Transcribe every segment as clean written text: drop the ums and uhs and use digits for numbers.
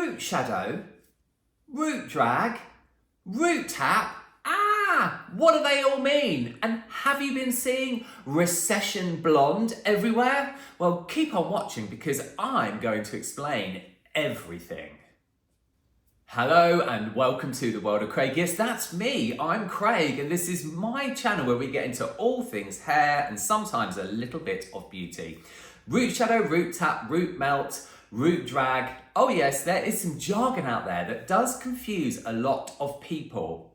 root shadow, root drag, root tap. What do they all mean? And have you been seeing recession blonde everywhere? Well, keep on watching because I'm going to explain everything. Hello and welcome to the world of Craig. Yes, that's me. I'm Craig and this is my channel where we get into all things hair and sometimes a little bit of beauty. Root shadow, root tap, root melt, root drag. Oh yes, there is some jargon out there that does confuse a lot of people.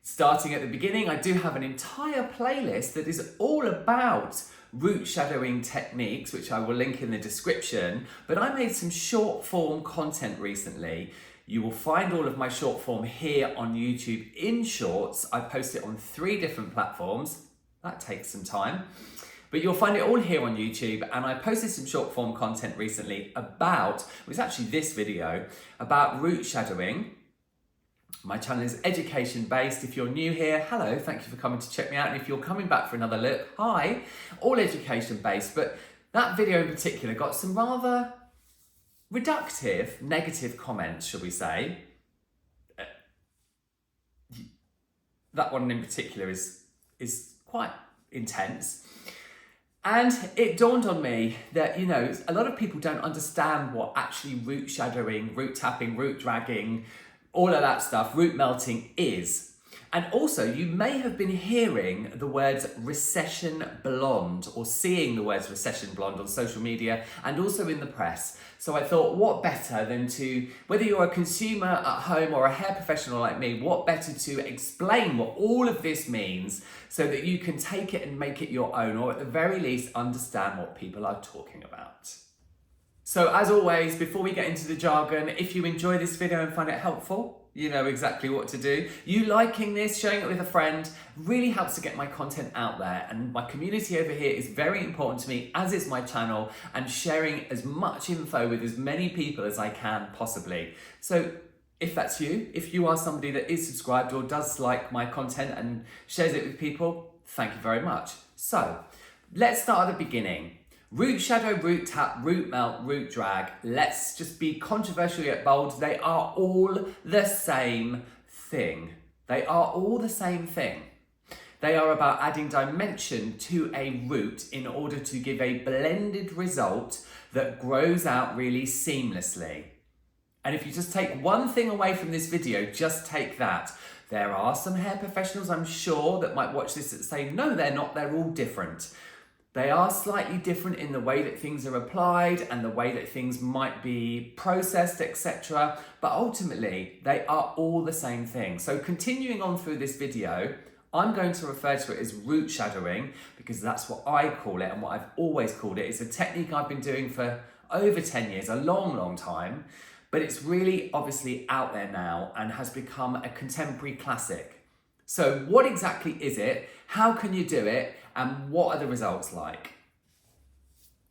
Starting at the beginning, I do have an entire playlist that is all about root shadowing techniques, which I will link in the description, but I made some short form content recently. You will find all of my short form here on YouTube in shorts. I post it on 3 different platforms. That takes some time, but you'll find it all here on YouTube. And I posted some short form content recently about, it was actually this video, about root shadowing. My channel is education based. If you're new here, hello, thank you for coming to check me out. And if you're coming back for another look, hi, all education based. But that video in particular got some rather reductive, negative comments, shall we say. That one in particular is quite intense. And it dawned on me that, you know, a lot of people don't understand what actually root shadowing, root tapping, root dragging, all of that stuff, root melting is. And also you may have been hearing the words recession blonde or seeing the words recession blonde on social media and also in the press. So I thought, what better than to, whether you're a consumer at home or a hair professional like me, what better to explain what all of this means so that you can take it and make it your own, or at the very least understand what people are talking about. So as always, before we get into the jargon, if you enjoy this video and find it helpful, you know exactly what to do. You liking this, sharing it with a friend, really helps to get my content out there. And my community over here is very important to me, as is my channel, and sharing as much info with as many people as I can possibly. So if that's you, if you are somebody that is subscribed or does like my content and shares it with people, thank you very much. So let's start at the beginning. Root shadow, root tap, root melt, root drag. Let's just be controversial yet bold. They are all the same thing. They are all the same thing. They are about adding dimension to a root in order to give a blended result that grows out really seamlessly. And if you just take one thing away from this video, just take that. There are some hair professionals, I'm sure, that might watch this and say, no, they're not, they're all different. They are slightly different in the way that things are applied and the way that things might be processed, etc. But ultimately, they are all the same thing. So continuing on through this video, I'm going to refer to it as root shadowing because that's what I call it and what I've always called it. It's a technique I've been doing for over 10 years, a long, long time, but it's really obviously out there now and has become a contemporary classic. So what exactly is it? How can you do it? And what are the results like?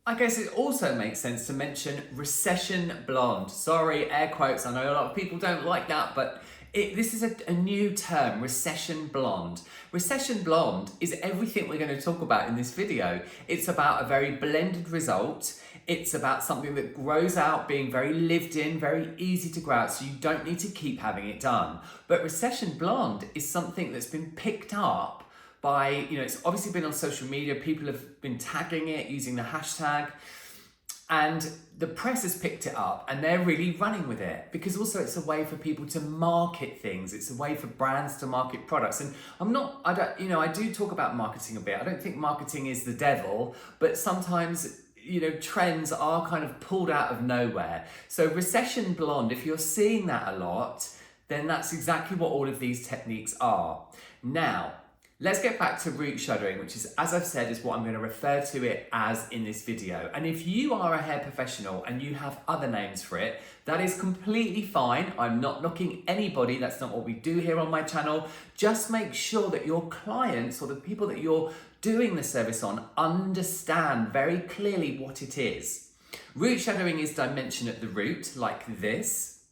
I guess it also makes sense to mention recession blonde. Sorry, air quotes. I know a lot of people don't like that, but this is a new term, recession blonde. Recession blonde is everything we're going to talk about in this video. It's about a very blended result. It's about something that grows out, being very lived in, very easy to grow out, so you don't need to keep having it done. But recession blonde is something that's been picked up by, you know, it's obviously been on social media. People have been tagging it using the hashtag, and the press has picked it up and they're really running with it because also it's a way for people to market things. It's a way for brands to market products. And I do talk about marketing a bit. I don't think marketing is the devil, but sometimes, you know, trends are kind of pulled out of nowhere. So recession blonde, if you're seeing that a lot, then that's exactly what all of these techniques are. Now, let's get back to root shadowing, which is, as I've said, is what I'm going to refer to it as in this video. And if you are a hair professional and you have other names for it, that is completely fine. I'm not knocking anybody. That's not what we do here on my channel. Just make sure that your clients or the people that you're doing the service on understand very clearly what it is. Root shadowing is dimension at the root, like this.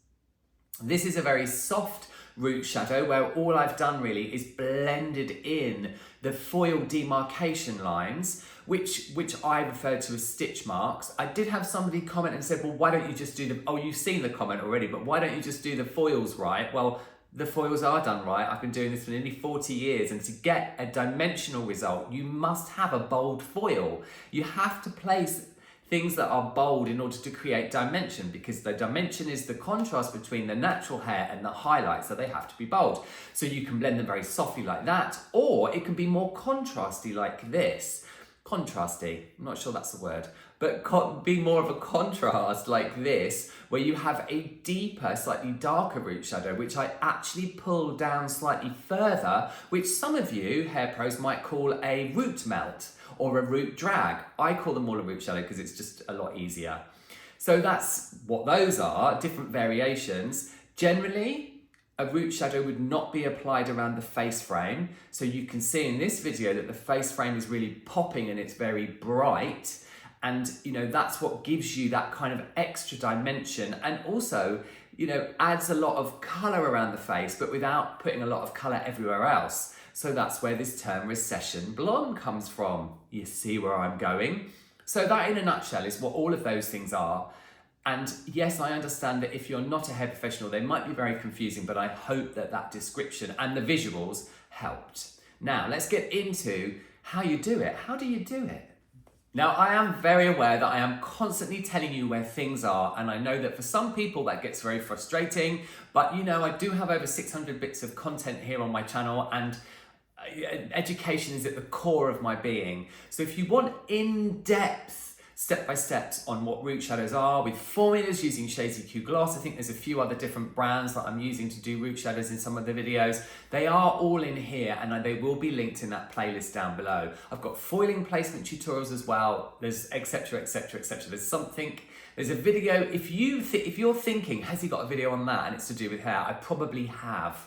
This is a very soft, root shadow, where all I've done really is blended in the foil demarcation lines, which I refer to as stitch marks. I did have somebody comment and said, well, why don't you just do the, oh, you've seen the comment already, but why don't you just do the foils right? Well, the foils are done right. I've been doing this for nearly 40 years, and to get a dimensional result, you must have a bold foil. You have to place things that are bold in order to create dimension, because the dimension is the contrast between the natural hair and the highlight, so they have to be bold. So you can blend them very softly like that, or it can be more contrasty like this. Contrasty, I'm not sure that's the word, but be more of a contrast like this, where you have a deeper, slightly darker root shadow, which I actually pull down slightly further, which some of you hair pros might call a root melt or a root drag. I call them all a root shadow because it's just a lot easier. So that's what those are, different variations. Generally, a root shadow would not be applied around the face frame. So you can see in this video that the face frame is really popping and it's very bright. And you know, that's what gives you that kind of extra dimension, and also, you know, adds a lot of color around the face, but without putting a lot of color everywhere else. So that's where this term recession blonde comes from. You see where I'm going? So that in a nutshell is what all of those things are. And yes, I understand that if you're not a hair professional, they might be very confusing, but I hope that that description and the visuals helped. Now, let's get into how you do it. How do you do it? Now, I am very aware that I am constantly telling you where things are, and I know that for some people that gets very frustrating, but you know, I do have over 600 bits of content here on my channel, and education is at the core of my being. So if you want in-depth step-by-steps on what root shadows are with formulas using Shades EQ Gloss, I think there's a few other different brands that I'm using to do root shadows in some of the videos. They are all in here, and they will be linked in that playlist down below. I've got foiling placement tutorials as well. There's etc, etc, etc. There's a video. If you're thinking, has he got a video on that and it's to do with hair? I probably have.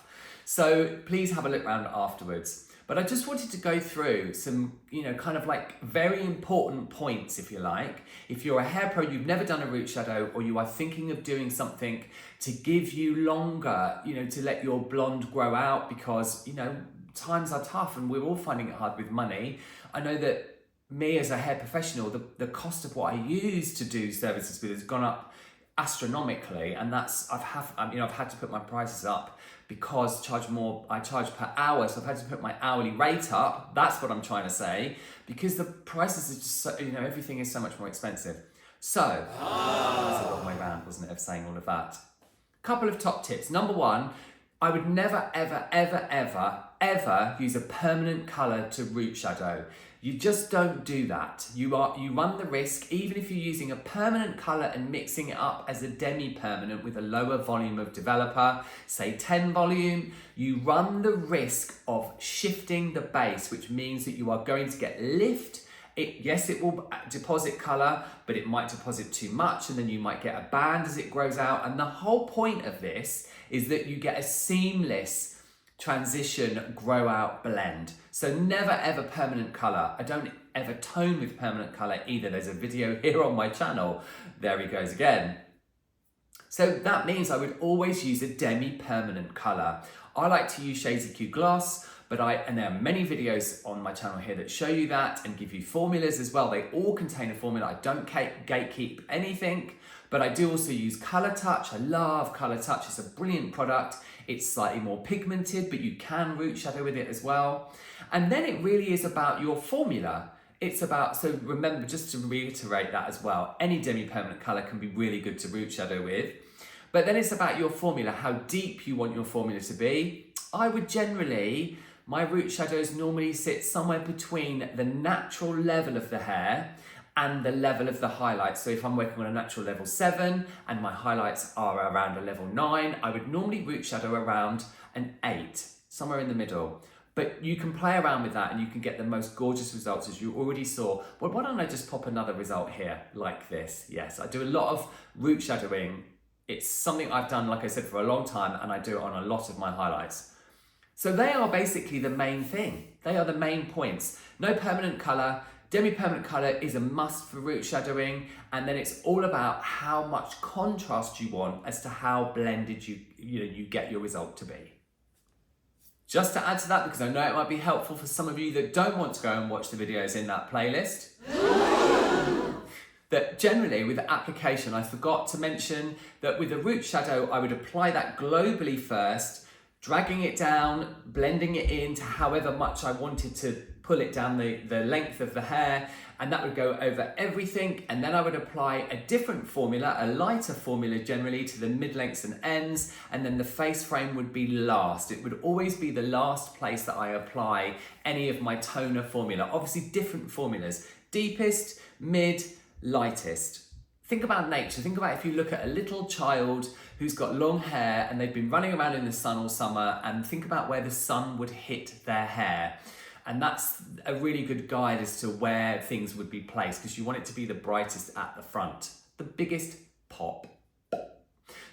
So please have a look around afterwards. But I just wanted to go through some, you know, kind of like very important points, if you like. If you're a hair pro, you've never done a root shadow, or you are thinking of doing something to give you longer, you know, to let your blonde grow out, because, you know, times are tough and we're all finding it hard with money. I know that me as a hair professional, the cost of what I use to do services with has gone up astronomically, and I've had to put my prices up because I charge per hour, so I've had to put my hourly rate up. That's what I'm trying to say, because the prices are just so, you know, everything is so much more expensive. So that's a long way round, wasn't it, of saying all of that. Couple of top tips. Number one, I would never, ever, ever, ever, ever use a permanent color to root shadow. You just don't do that. You run the risk, even if you're using a permanent color and mixing it up as a demi-permanent with a lower volume of developer, say 10 volume, you run the risk of shifting the base, which means that you are going to get lift. Yes, it will deposit color, but it might deposit too much, and then you might get a band as it grows out. And the whole point of this is that you get a seamless transition grow out blend. So never ever permanent color. I don't ever tone with permanent color either. There's a video here on my channel. There he goes again. So that means I would always use a demi-permanent color. I like to use Shades EQ Gloss, and there are many videos on my channel here that show you that and give you formulas as well. They all contain a formula. I don't gatekeep anything, but I do also use Color Touch. I love Color Touch. It's a brilliant product. It's slightly more pigmented, but you can root shadow with it as well. And then it really is about your formula. It's about, so remember, just to reiterate that as well, any demi-permanent color can be really good to root shadow with. But then it's about your formula, how deep you want your formula to be. I would generally, my root shadows normally sit somewhere between the natural level of the hair and the level of the highlights. So if I'm working on a natural level 7 and my highlights are around a level 9, I would normally root shadow around an 8, somewhere in the middle. But you can play around with that and you can get the most gorgeous results, as you already saw. Well, why don't I just pop another result here like this? Yes, I do a lot of root shadowing. It's something I've done, like I said, for a long time, and I do it on a lot of my highlights. So they are basically the main thing. They are the main points. No permanent color. Demi-permanent color is a must for root shadowing, and then it's all about how much contrast you want as to how blended you get your result to be. Just to add to that, because I know it might be helpful for some of you that don't want to go and watch the videos in that playlist, that generally with the application, I forgot to mention that with the root shadow, I would apply that globally first, dragging it down, blending it into however much I wanted to pull it down the length of the hair, and that would go over everything. And then I would apply a different formula, a lighter formula generally, to the mid-lengths and ends, and then the face frame would be last. It would always be the last place that I apply any of my toner formula. Obviously different formulas, deepest, mid, lightest. Think about nature. Think about if you look at a little child who's got long hair and they've been running around in the sun all summer, and think about where the sun would hit their hair. And that's a really good guide as to where things would be placed, because you want it to be the brightest at the front, the biggest pop.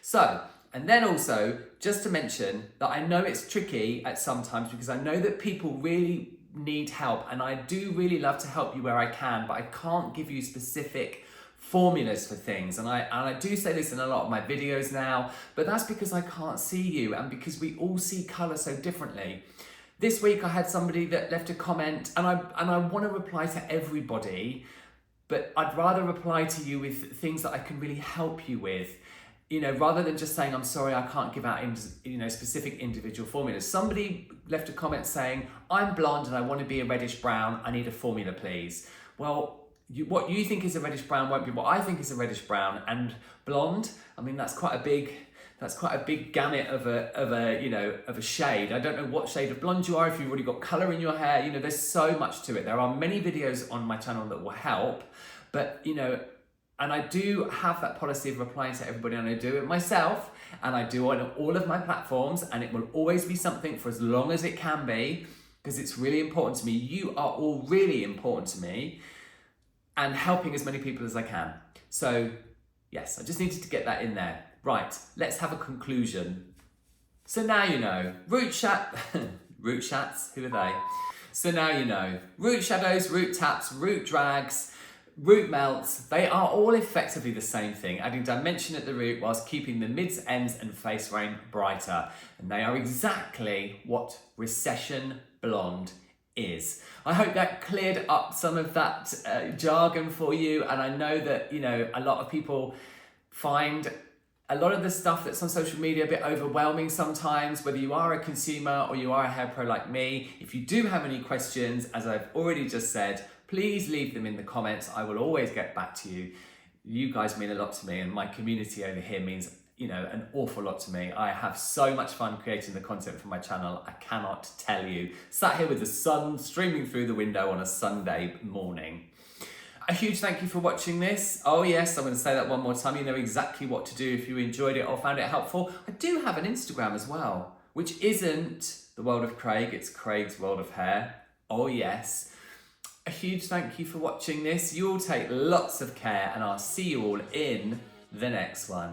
So, and then also just to mention that I know it's tricky at sometimes, because I know that people really need help, and I do really love to help you where I can, but I can't give you specific formulas for things, and I do say this in a lot of my videos now, but that's because I can't see you, and because we all see colour so differently. This week I had somebody that left a comment, and I want to reply to everybody, but I'd rather reply to you with things that I can really help you with, you know, rather than just saying, I'm sorry, I can't give out, you know, specific individual formulas. Somebody left a comment saying, I'm blonde and I want to be a reddish brown. I need a formula, please. Well, what you think is a reddish brown won't be what I think is a reddish brown. And blonde, I mean, that's quite a big gamut of a shade. I don't know what shade of blonde you are, if you've already got colour in your hair. You know, there's so much to it. There are many videos on my channel that will help, but you know, and I do have that policy of replying to everybody, and I do it myself, and I do on all of my platforms, and it will always be something for as long as it can be, because it's really important to me. You are all really important to me, and helping as many people as I can. So yes, I just needed to get that in there. Right, let's have a conclusion. So now you know, root shats, who are they? So now you know, root shadows, root taps, root drags, root melts, they are all effectively the same thing, adding dimension at the root whilst keeping the mids, ends and face frame brighter. And they are exactly what Recession Blonde is. I hope that cleared up some of that jargon for you, and I know that, you know, a lot of people find a lot of the stuff that's on social media a bit overwhelming sometimes, whether you are a consumer or you are a hair pro like me. If you do have any questions, as I've already just said, please leave them in the comments. I will always get back to you. You guys mean a lot to me, and my community over here means, you know, an awful lot to me. I have so much fun creating the content for my channel. I cannot tell you. Sat here with the sun streaming through the window on a Sunday morning. A huge thank you for watching this. Oh yes, I'm going to say that one more time. You know exactly what to do if you enjoyed it or found it helpful. I do have an Instagram as well, which isn't the World of Craig, it's Craig's World of Hair. Oh yes. A huge thank you for watching this. You all take lots of care, and I'll see you all in the next one.